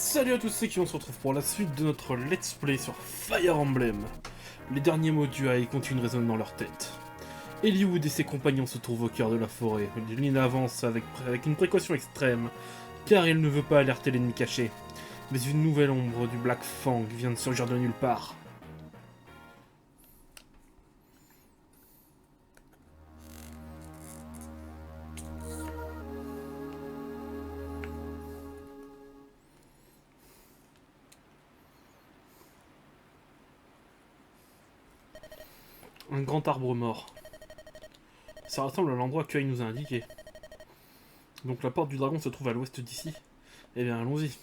Salut à tous ceux qui on se retrouve pour la suite de notre let's play sur Fire Emblem. Les derniers mots du High continuent de résonner dans leur tête. Eliwood et ses compagnons se trouvent au cœur de la forêt. Lyn avance avec une précaution extrême, car il ne veut pas alerter l'ennemi caché. Mais une nouvelle ombre du Black Fang vient de surgir de nulle part. Un grand arbre mort. Ça ressemble à l'endroit que Ai nous a indiqué. Donc la porte du dragon se trouve à l'ouest d'ici. Eh bien, allons-y.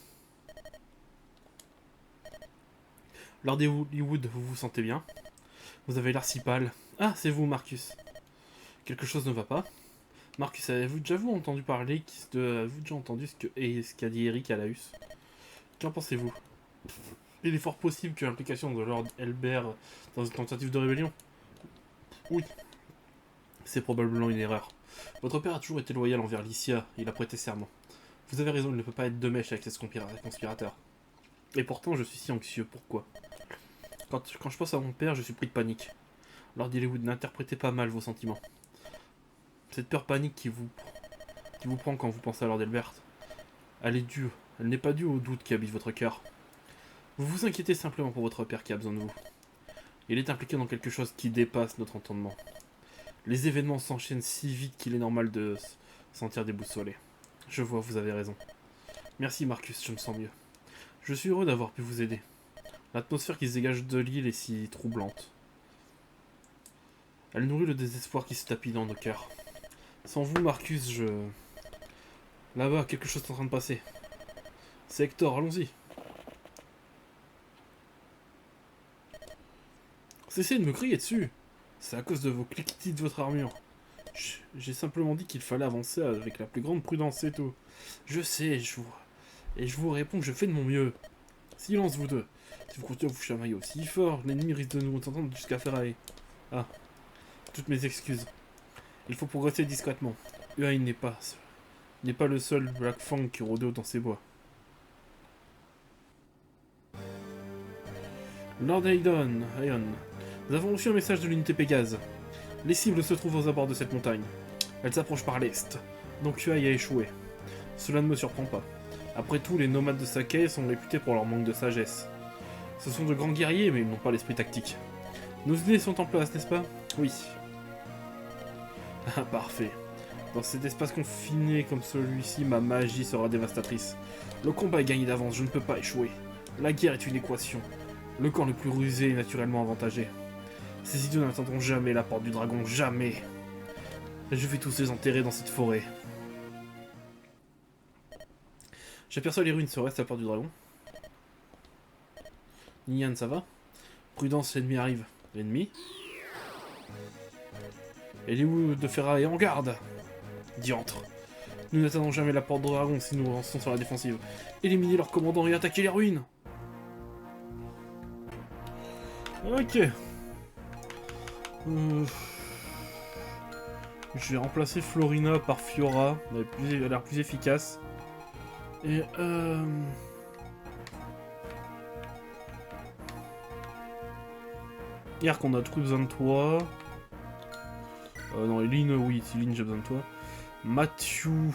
Lord Eliwood, vous vous sentez bien? Vous avez l'air si pâle. Ah, c'est vous, Marcus. Quelque chose ne va pas? Marcus, avez-vous déjà entendu parler avez-vous déjà entendu ce qu'a dit Eric à Laus? Qu'en pensez-vous? Il est fort possible que l'implication de Lord Elbert dans une tentative de rébellion. Oui. C'est probablement une erreur. Votre père a toujours été loyal envers Lycia, il a prêté serment. Vous avez raison, il ne peut pas être de mèche avec ces conspirateurs. Et pourtant, je suis si anxieux, pourquoi? Quand je pense à mon père, je suis pris de panique. Lord Eliwood, n'interprétez pas mal vos sentiments. Cette peur panique qui vous prend quand vous pensez à Lord Elbert, elle n'est pas due au doute qui habite votre cœur. Vous vous inquiétez simplement pour votre père qui a besoin de vous. Il est impliqué dans quelque chose qui dépasse notre entendement. Les événements s'enchaînent si vite qu'il est normal de se sentir déboussolé. Je vois, vous avez raison. Merci Marcus, je me sens mieux. Je suis heureux d'avoir pu vous aider. L'atmosphère qui se dégage de l'île est si troublante. Elle nourrit le désespoir qui se tapit dans nos cœurs. Sans vous, Marcus, Là-bas, quelque chose est en train de passer. C'est Hector, allons-y. Cessez de me crier dessus. C'est à cause de vos cliquetis de votre armure. J'ai simplement dit qu'il fallait avancer avec la plus grande prudence, c'est tout. Je sais, je vous réponds que je fais de mon mieux. Silence, vous deux. Si vous continuez à vous chamailler aussi fort, l'ennemi risque de nous entendre jusqu'à Ferrae. Ah, toutes mes excuses. Il faut progresser discrètement. Uain n'est pas le seul Black Fang qui rôde dans ces bois. Lord Aeon, nous avons reçu un message de l'unité Pégase. Les cibles se trouvent aux abords de cette montagne. Elles s'approchent par l'est, donc Uain a échoué. Cela ne me surprend pas. Après tout, les nomades de Sakai sont réputés pour leur manque de sagesse. Ce sont de grands guerriers, mais ils n'ont pas l'esprit tactique. Nos idées sont en place, n'est-ce pas? Oui. Ah, parfait. Dans cet espace confiné comme celui-ci, ma magie sera dévastatrice. Le combat est gagné d'avance, je ne peux pas échouer. La guerre est une équation. Le camp le plus rusé est naturellement avantagé. Ces idiots n'atteindront jamais la porte du dragon, jamais. Je vais tous les enterrer dans cette forêt. J'aperçois les ruines sur l'est à la porte du dragon. Nyan, ça va? Prudence, l'ennemi arrive. L'ennemi? Eliwood de Ferrae en garde! Diantre. Nous n'atteindrons jamais la porte du dragon si nous avançons sur la défensive. Éliminez leur commandant et attaquez les ruines! Ok. Je vais remplacer Florina par Fiora. Elle a l'air plus efficace. Et Yark, on a trop besoin de toi. Non, Lyn, oui, Lyn, j'ai besoin de toi. Matthew,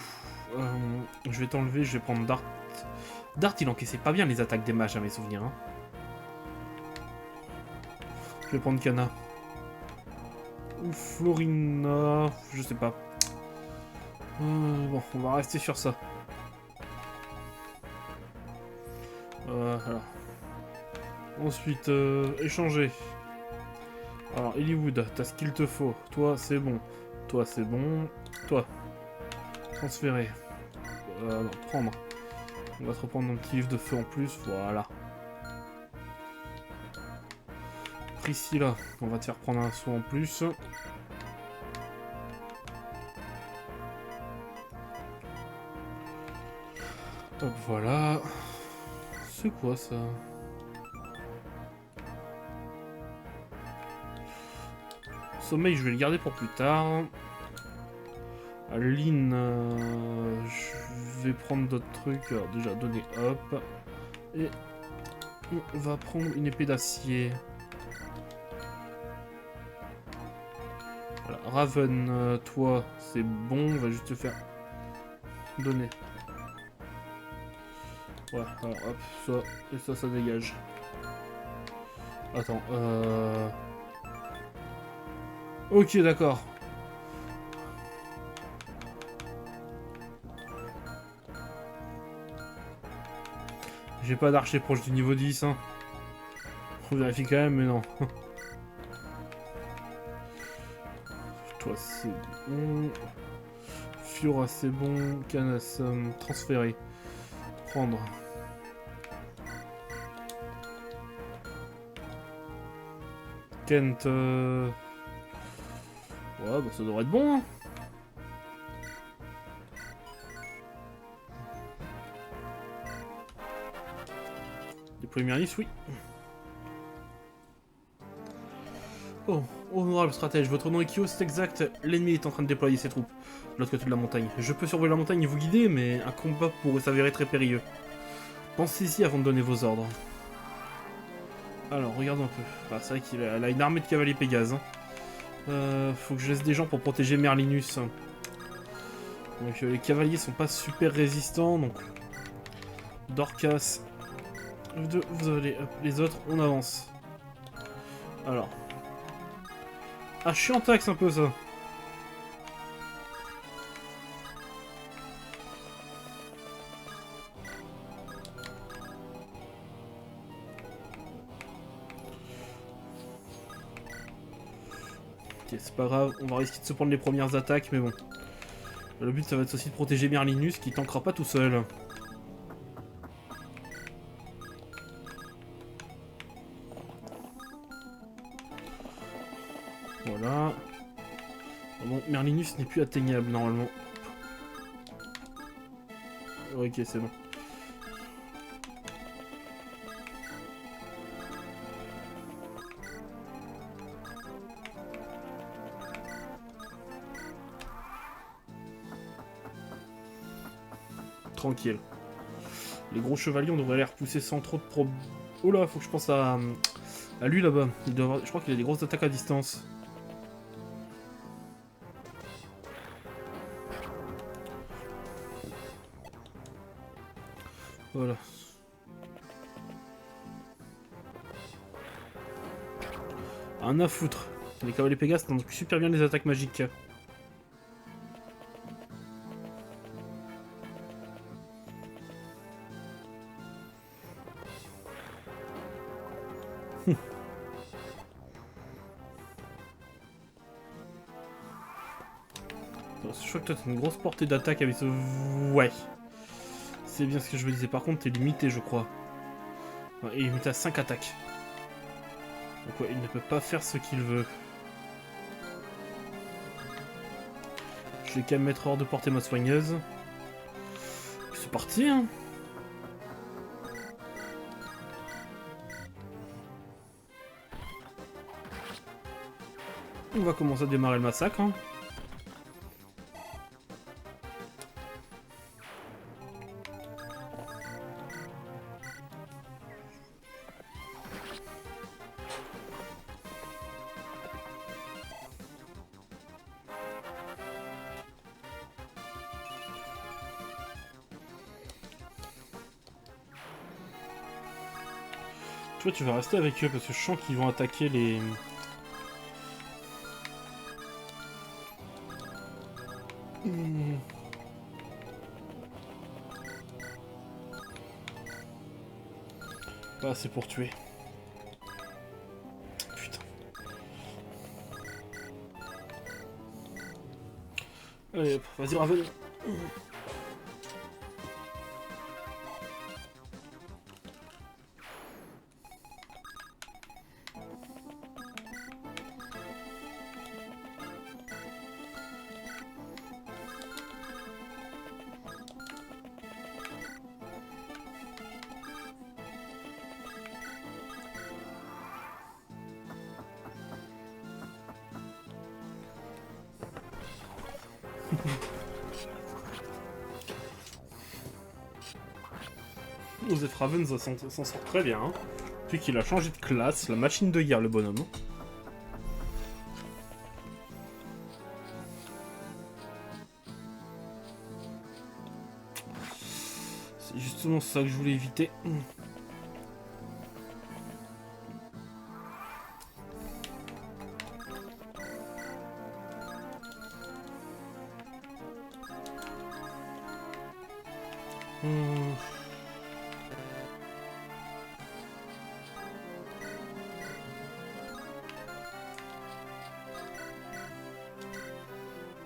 je vais t'enlever, je vais prendre Dart. Dart, il encaissait pas bien les attaques des mages à mes souvenirs. Hein. Je vais prendre Kana. Ou Florina, je sais pas. Bon, on va rester sur ça. Voilà. Ensuite, échanger. Alors, Eliwood, t'as ce qu'il te faut. Toi, c'est bon. Toi, c'est bon. Toi. Transférer. Non, prendre. On va te reprendre un petit livre de feu en plus. Voilà. Priscilla, on va te faire prendre un soin en plus. Hop, voilà. C'est quoi ça? Sommeil, je vais le garder pour plus tard. Lyn, je vais prendre d'autres trucs. Alors déjà, donner hop. Et on va prendre une épée d'acier. Voilà. Raven, toi, c'est bon, on va juste te faire donner. Voilà, alors hop, ça, et ça dégage. Attends, Ok, d'accord. J'ai pas d'archer proche du niveau 10, hein. On vérifie quand même, mais non. Toi, c'est bon. Fiora, c'est bon. Canas, transférer. Prendre. Kent, ouais, bah ça devrait être bon, hein. Déployer Mirlis, oui. Oh, honorable stratège, votre nom est Kyo, c'est exact. L'ennemi est en train de déployer ses troupes de l'autre côté de la montagne. Je peux survoler la montagne et vous guider, mais un combat pourrait s'avérer très périlleux. Pensez-y avant de donner vos ordres. Alors, regardons un peu. Ah, c'est vrai qu'il a une armée de cavaliers Pégase. Faut que je laisse des gens pour protéger Merlinus. Donc, les cavaliers sont pas super résistants, donc... Dorcas... Vous allez... les autres, on avance. Alors... Ah, je suis en taxe un peu, ça. Ok, c'est pas grave, on va risquer de se prendre les premières attaques, mais bon. Le but, ça va être aussi de protéger Merlinus, qui tankera pas tout seul. Voilà. Bon, Merlinus n'est plus atteignable, normalement. Ok, c'est bon. Tranquille. Les gros chevaliers, on devrait les repousser sans trop de problèmes. Oh là, faut que je pense à lui là-bas. Je crois qu'il a des grosses attaques à distance. Voilà. Un à foutre. Les cavaliers Pégases tentent super bien les attaques magiques. Je crois que toi t'as une grosse portée d'attaque avec ce... Ouais. C'est bien ce que je me disais. Par contre, t'es limité, je crois. Ouais, il est limité à 5 attaques. Donc ouais, il ne peut pas faire ce qu'il veut. Je vais quand même mettre hors de portée ma soigneuse. C'est parti, hein. On va commencer à démarrer le massacre, hein. Tu vois, tu vas rester avec eux parce que je sens qu'ils vont attaquer les... Ah, c'est pour tuer. Putain. Allez hop, vas-y Raven. Joseph Raven s'en sort très bien. Hein. Depuis qu'il a changé de classe, la machine de guerre, le bonhomme. C'est justement ça que je voulais éviter.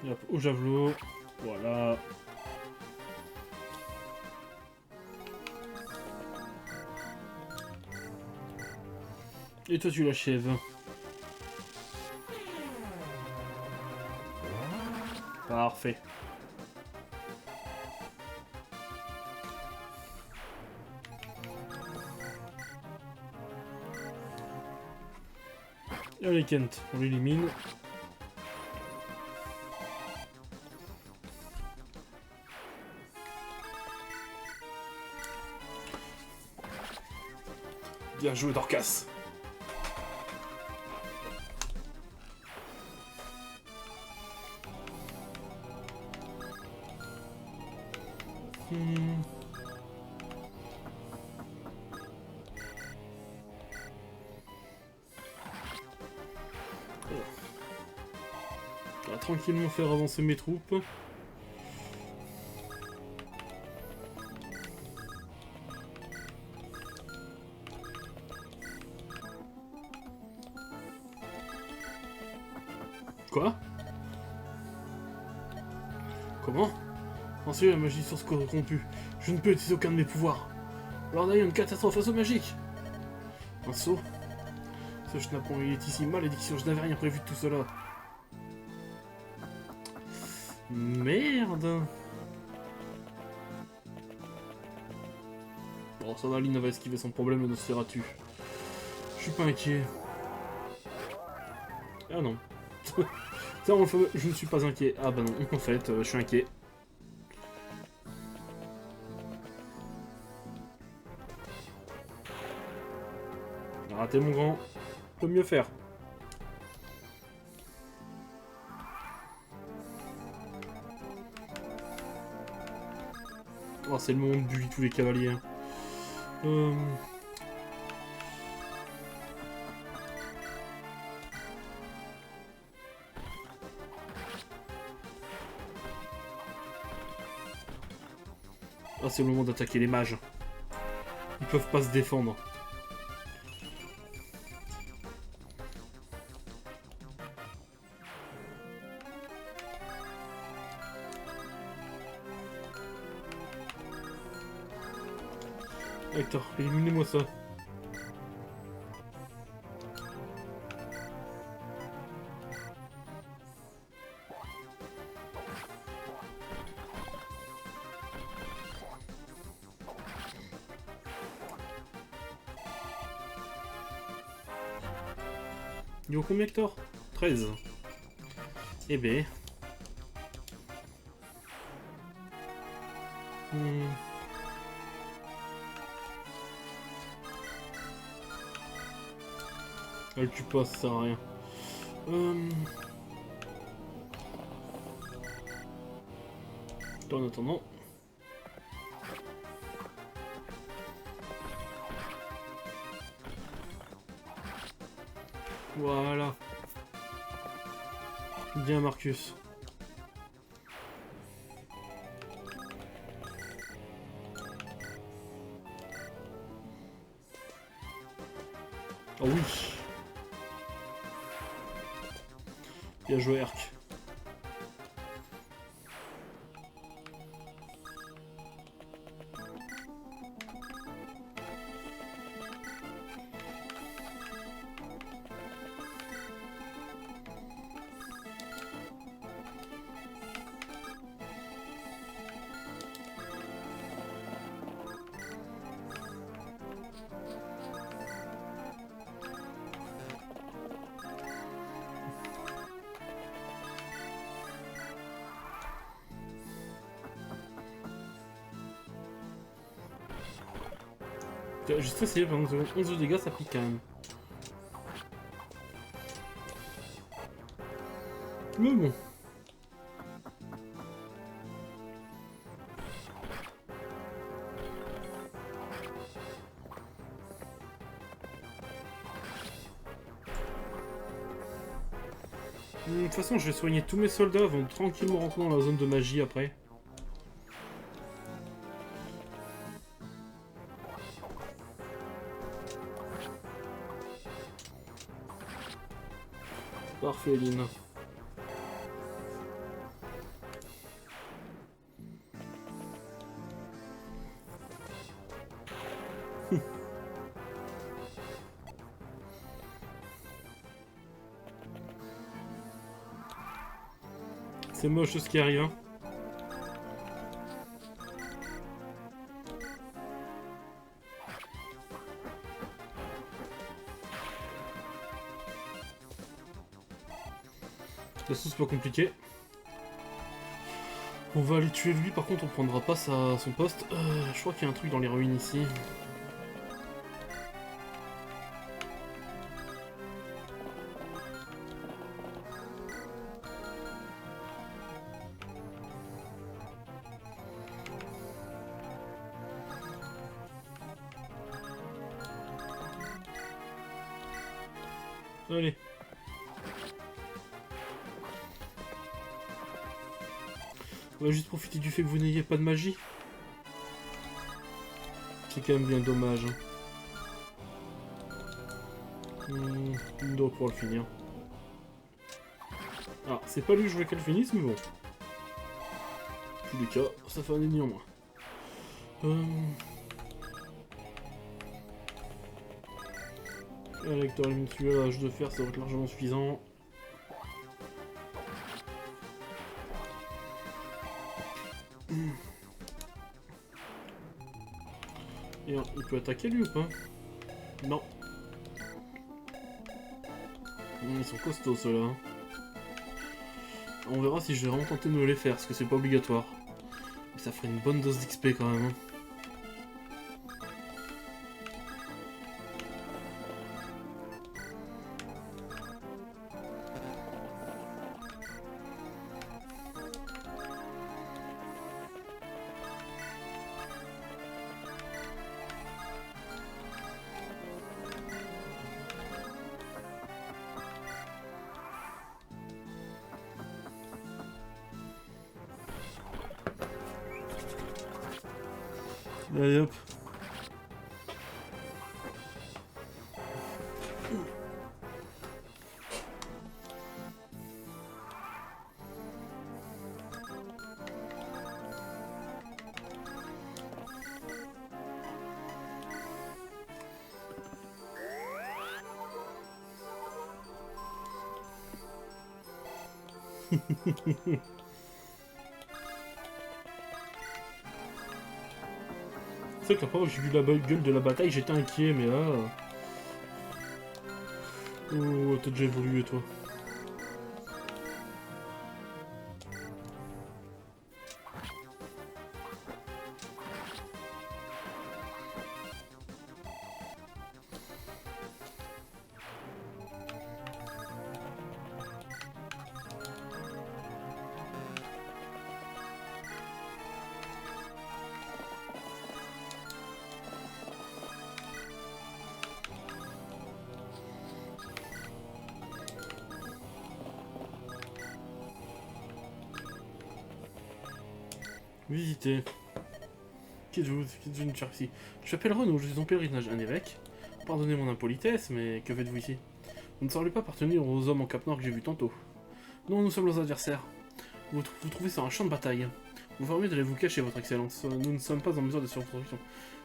Et hop, au javelot. Voilà. Et toi tu l'achèves. Parfait. Allez Kent, on l'élimine. Bien joué Dorcas. On va tranquillement faire avancer mes troupes. Quoi? Comment? Ensuite, la magie source corrompue. Je ne peux utiliser aucun de mes pouvoirs. Lord Aïe, une catastrophe, assaut magique. Un saut? Ce Schnapon, il est ici, malédiction, je n'avais rien prévu de tout cela. Merde. Bon, Sandalina va esquiver son problème de Nosferatu. Je suis pas inquiet. Ah non. Ça, on le fait... Je ne suis pas inquiet. Ah bah non, en fait, je suis inquiet. Raté mon grand. Peut mieux faire. Oh, c'est le moment de buller tous les cavaliers. Ah, c'est le moment d'attaquer les mages. Ils peuvent pas se défendre. Hector, éliminez-moi ça. Niveau combien Hector? 13. Eh ben. Elle tue pas, ça sert à rien. En attendant. Voilà. Bien Marcus. Oh oui. Bien joué Herc. J'ai stressé pendant 11 de dégâts, ça pique quand même. Mais bon. De toute façon, je vais soigner tous mes soldats avant de tranquillement rentrer dans la zone de magie après. Parfait, Lynn. C'est moche ce qui arrive. Hein. De toute façon, c'est pas compliqué. On va aller tuer lui, par contre on prendra pas son poste. Je crois qu'il y a un truc dans les ruines ici. Allez. On va juste profiter du fait que vous n'ayez pas de magie. C'est quand même bien dommage. On doit pouvoir le finir. Ah, c'est pas lui que je voulais qu'elle finisse, mais bon. En tous les cas, ça fait un ennemi en moins. Avec dans les tuages de fer, ça va être largement suffisant. Et il peut attaquer lui ou pas? Non. Ils sont costauds ceux-là. On verra si je vais vraiment tenter de me les faire, parce que c'est pas obligatoire. Mais ça ferait une bonne dose d'XP quand même. Hein. Allez hop. C'est vrai que la première fois que j'ai vu la gueule de la bataille, j'étais inquiet, mais là... Oh, t'as déjà évolué, toi. Visitez. Qui êtes-vous venu faire ici? Je m'appelle Renaud, je suis en pèlerinage, un évêque. Pardonnez mon impolitesse, mais que faites-vous ici? Vous ne semblez pas appartenir aux hommes en cap noir que j'ai vus tantôt. Non, nous sommes leurs adversaires. Vous trouvez sur un champ de bataille. Vous fermez d'aller vous cacher, votre excellence. Nous ne sommes pas en mesure de surproduction.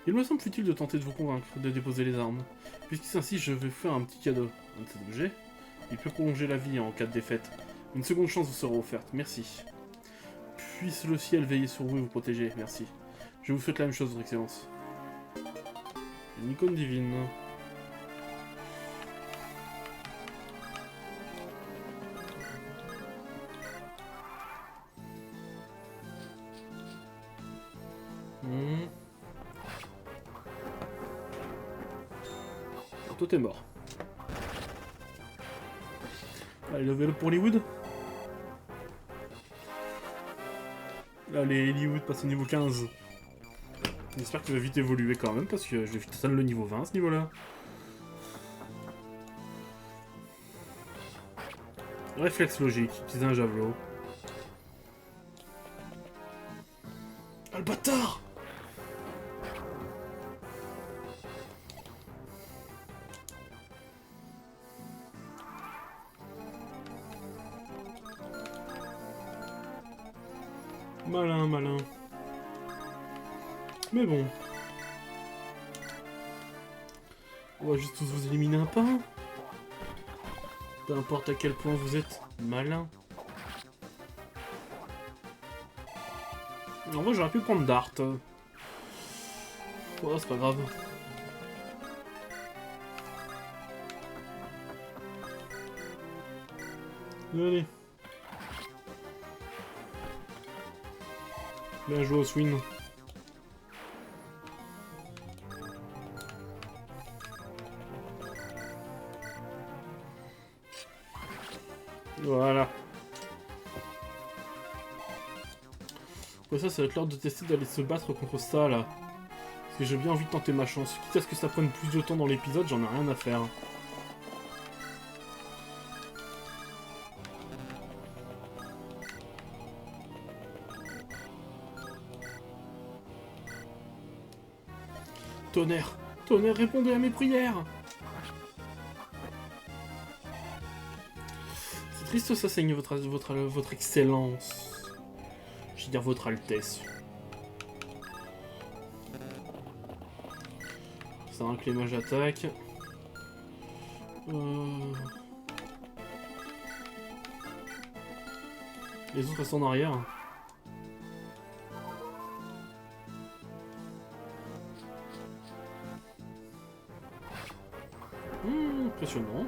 Il me semble futile de tenter de vous convaincre de déposer les armes. Puisque c'est ainsi, je vais vous faire un petit cadeau. Un de ces objets. Il peut prolonger la vie en cas de défaite. Une seconde chance vous sera offerte. Merci. Puisse le ciel veiller sur vous et vous protéger. Merci. Je vous souhaite la même chose, votre excellence. Une icône divine. toi t'es mort. Allez, level up pour Hollywood. Allez, Hollywood passe au niveau 15. J'espère qu'il va vite évoluer quand même, parce que je vais vite atteindre le niveau 20 à ce niveau-là. Réflexe logique, utiliser un javelot. Ah le bâtard! Malin, malin. Mais bon. On va juste tous vous éliminer un par un. Peu importe à quel point vous êtes malin. En vrai, j'aurais pu prendre Dart. Oh, c'est pas grave. Allez. Bien joué au swing. Voilà. Pour ça, ça va être l'heure de tester d'aller se battre contre ça, là. Parce que j'ai bien envie de tenter ma chance. Quitte à ce que ça prenne plus de temps dans l'épisode, j'en ai rien à faire. Tonnerre! Tonnerre, répondez à mes prières! C'est triste ça, saigne votre excellence. Je veux dire votre altesse. Ça un que les mages attaquent. Les autres restent en arrière. Impressionnant.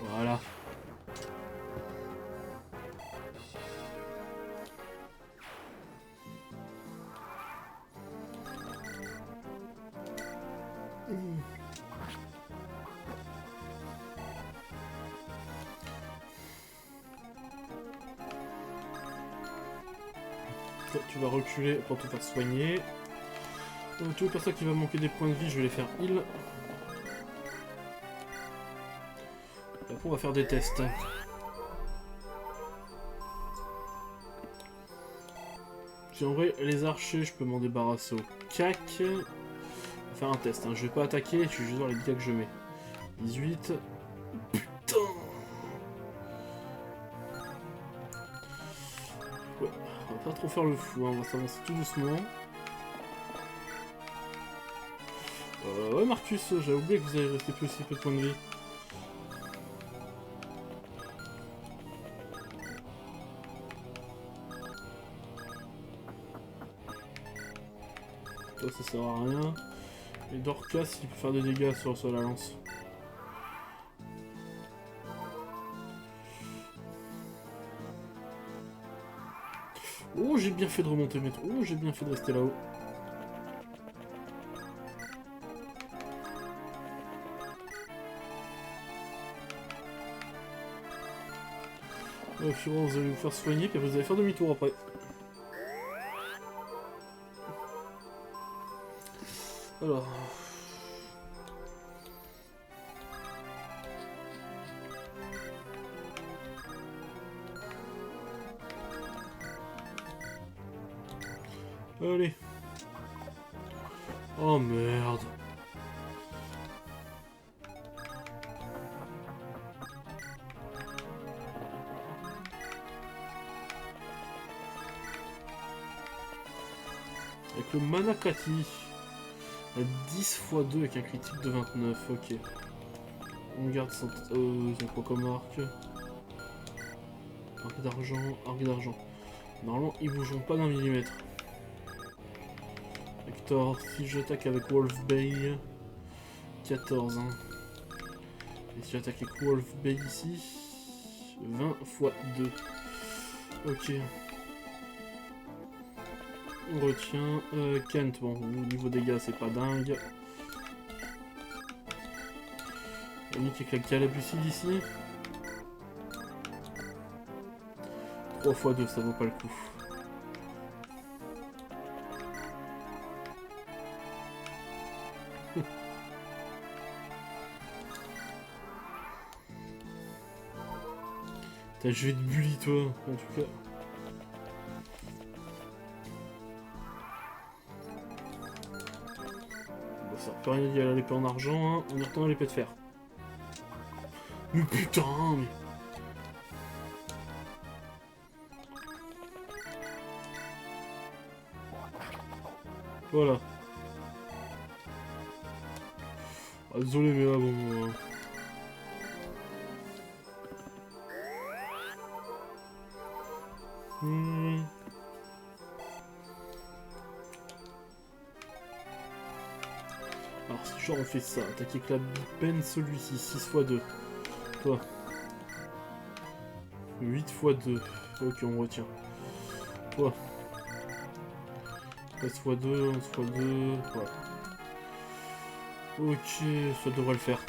Voilà. Toi, tu vas reculer pour te faire soigner. Tous les personnes qui va manquer des points de vie, je vais les faire heal. Et après, on va faire des tests. Si en vrai, les archers, je peux m'en débarrasser au cac. On va faire un test, hein. Je vais pas attaquer, je vais juste voir les dégâts que je mets. 18. Putain! Ouais, on va pas trop faire le fou, hein. On va s'avancer tout doucement. Ouais, Marcus, j'avais oublié que vous avez resté plus aussi peu de points de vie. Ça sert à rien. Et Dorcas, il peut faire des dégâts sur la lance. Oh, j'ai bien fait de remonter mes trous. Oh, j'ai bien fait de rester là-haut. Fureur, vous allez vous faire soigner, puis vous allez faire demi-tour après. Alors... Allez. Oh merde. Avec le Manakati. 10 x 2 avec un critique de 29, ok. On garde son... ils ont quoi comme arc? Arc d'argent, arc d'argent. Normalement, ils bougeront pas d'un millimètre. Hector, si j'attaque avec Wolf Bay, 14. Hein. Et si j'attaque avec Wolf Bay ici, 20 x 2. Ok. On retient Kent. Bon, au niveau dégâts, c'est pas dingue. Unique avec la Calabuside ici. 3 x 2, ça vaut pas le coup. T'as joué de bully toi, en tout cas. Bon, ça peut rien dire à l'épée en argent, hein. On y retourne à l'épée de fer. Mais putain, mais... Voilà. Ah, désolé, mais là, bon... Alors, si genre on fait ça, attaquer avec la Big celui-ci, 6 x 2. Toi. 8 x 2. Ok, on retient. Toi. 13 x 2, 11 x 2. Voilà. Ok, ça devrait le faire.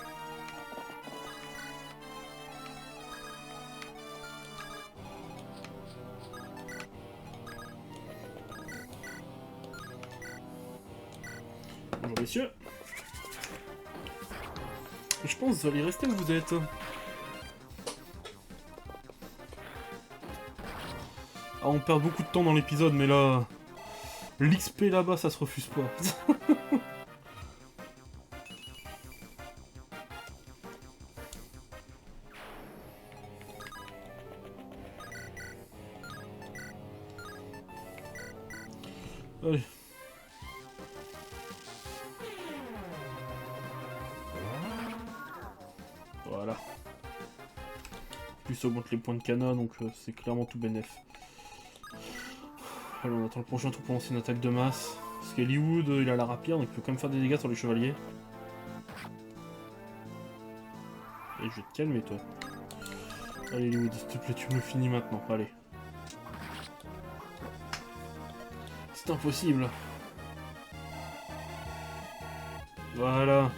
Bonjour messieurs. Je pense que vous allez rester où vous êtes. Ah, on perd beaucoup de temps dans l'épisode, mais là... L'XP là-bas, ça se refuse pas. Allez. Voilà. Plus ça augmente les points de canon, donc c'est clairement tout bénef. Allez, on attend le prochain tour pour lancer une attaque de masse. Parce qu'Hollywood, il a la rapière, donc il peut quand même faire des dégâts sur les chevaliers. Et je vais te calmer, toi. Allez, Hollywood, s'il te plaît, tu me le finis maintenant. Allez. C'est impossible. Voilà.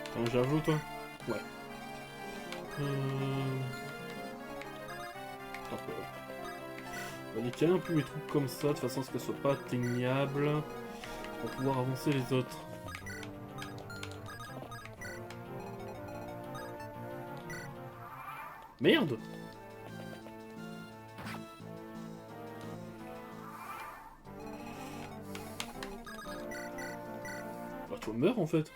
Attends, j'avoue, toi. Ouais. On va décaler un peu les trucs comme ça, de façon à ce que ce soit pas atteignable. Pour pouvoir avancer les autres. Merde! Bah toi meurs en fait.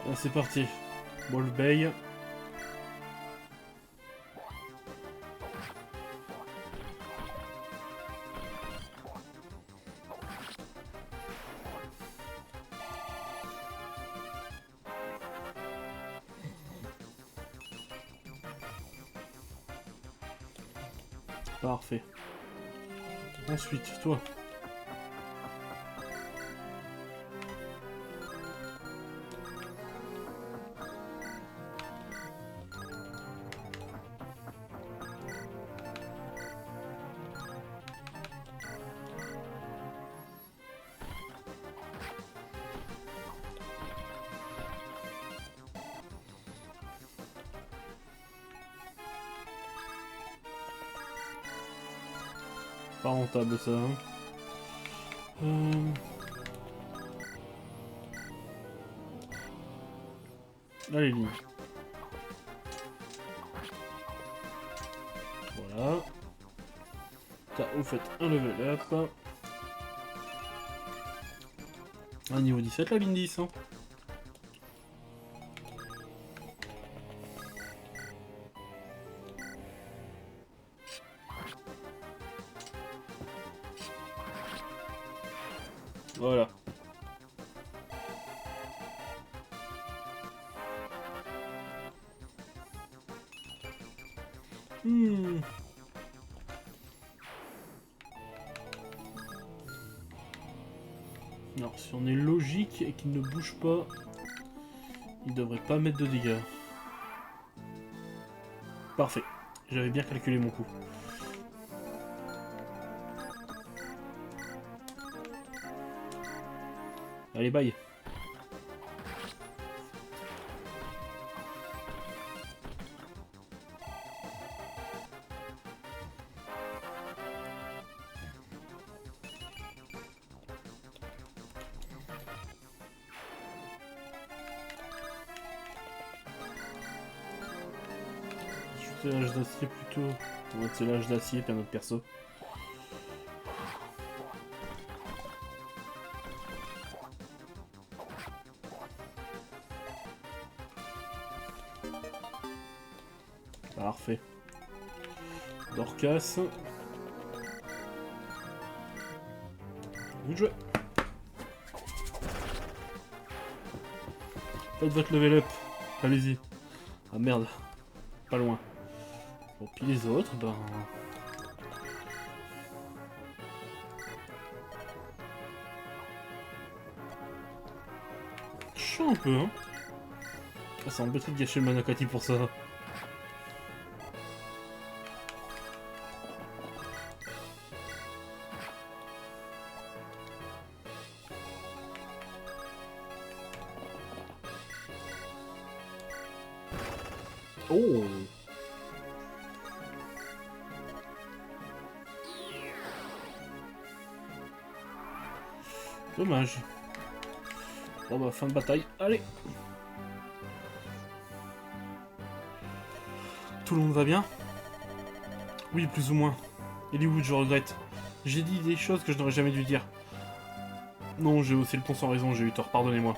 Ah, c'est parti. Ball Bay. Parfait. Ensuite, toi. Pas rentable ça. Hein. Allez, ligne. Voilà. Ça, vous faites un level up. Ah, niveau 17 la ligne 10. Hein. Voilà. Hmm. Alors, si on est logique et qu'il ne bouge pas, il devrait pas mettre de dégâts. Parfait. J'avais bien calculé mon coup. Allez, bye. C'est l'âge d'acier plutôt. Ouais, c'est l'âge d'acier puis un autre perso. Parfait. Dorcas. Vous jouez. Faites votre level up. Allez-y. Ah merde. Pas loin. Bon, puis les autres, ben... Chiant un peu, hein. Ah, ça embêterait de gâcher le Manakati pour ça. Oh! Dommage. Bon bah, fin de bataille. Allez! Tout le monde va bien? Oui, plus ou moins. Hollywood, je regrette. J'ai dit des choses que je n'aurais jamais dû dire. Non, j'ai haussé le ton sans raison, j'ai eu tort, pardonnez-moi.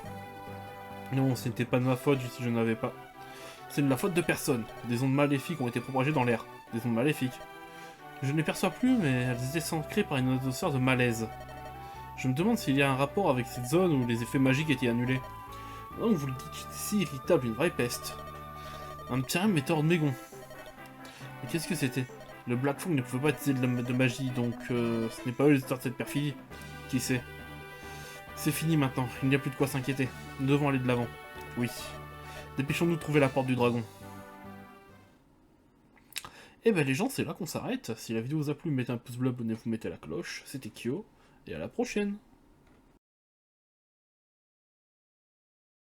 Non, ce n'était pas de ma faute si je n'avais pas. C'est de la faute de personne. Des ondes maléfiques ont été propagées dans l'air. Des ondes maléfiques. Je ne les perçois plus, mais elles étaient ancrées par une atmosphère de malaise. Je me demande s'il y a un rapport avec cette zone où les effets magiques étaient annulés. Non, vous le dites, j'étais si irritable, une vraie peste. Un petit rêve m'était hors de mes gonds. Mais qu'est-ce que c'était? Le Black Fog ne pouvait pas utiliser de magie, donc ce n'est pas eux les auteurs de cette perfidie. Qui sait? C'est fini maintenant, il n'y a plus de quoi s'inquiéter. Nous devons aller de l'avant. Oui. Dépêchons-nous de trouver la porte du dragon. Et ben les gens, c'est là qu'on s'arrête. Si la vidéo vous a plu, mettez un pouce bleu, abonnez-vous, mettez la cloche. C'était Kyo, et à la prochaine.